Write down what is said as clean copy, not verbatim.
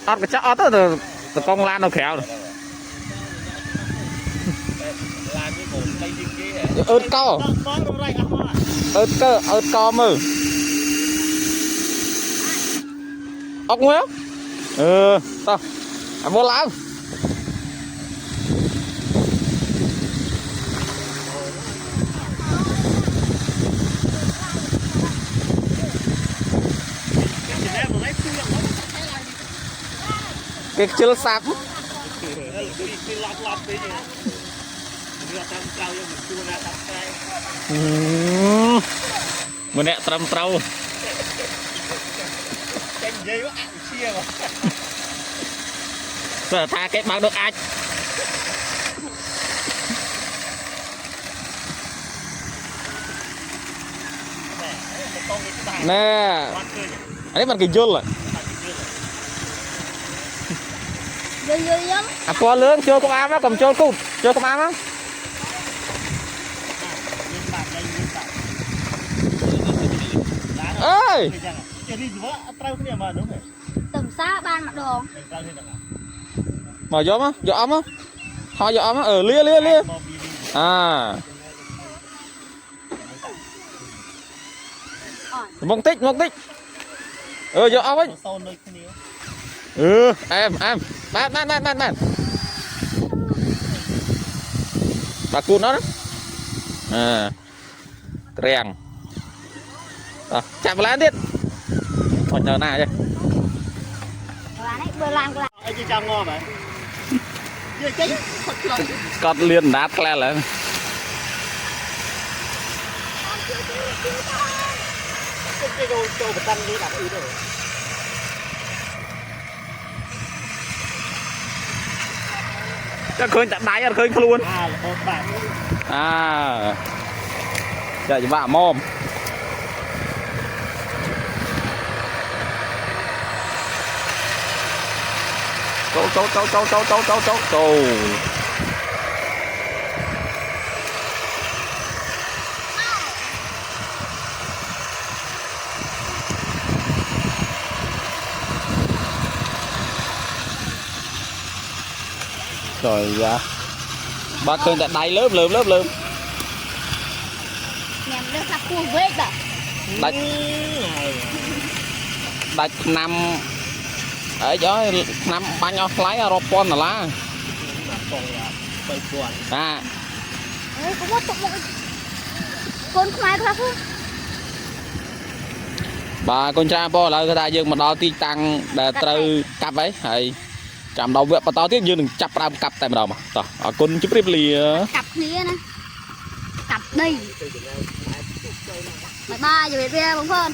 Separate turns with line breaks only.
ớt cái chắc ớt từ con lan nó khéo rồi ớt co ớt co mừ ốc nguyên tao vô làm cái chưa sạp mình nè trầm trâu giờ tha cái bao được ai nè ấy mình kì dul rồi à qua lươn chơi con am á cầm chơi cút chơi con am á ơi
tầm xa ban mặt đồ
mở gió á gió ấm á ho gió ấm á lia lia lia à mong tích gió ấm ấy em ban bà cuốn nó đó à rèn chạm vào lá tiếp còn chờ nào chứ cọt liền đát le lại chắc khơi tận đáy khơi luôn à chờ cho bà mồm Châu rồi dạ bác khơi tại đáy lớp nhằm
nước sắp cua vết à
đạch nằm ở đó nằm bánh ở lái ở pon là lá à
có một con khoai khác
bà con cha po là người ta dương mà đo ti tăng để từ cặp ấy hay cầm đầu vợ to tiếc dương đừng chập ra cặp tại đầu mà con chụp rip lì
cặp ní nè cặp đi 3 giờ về bóng phơn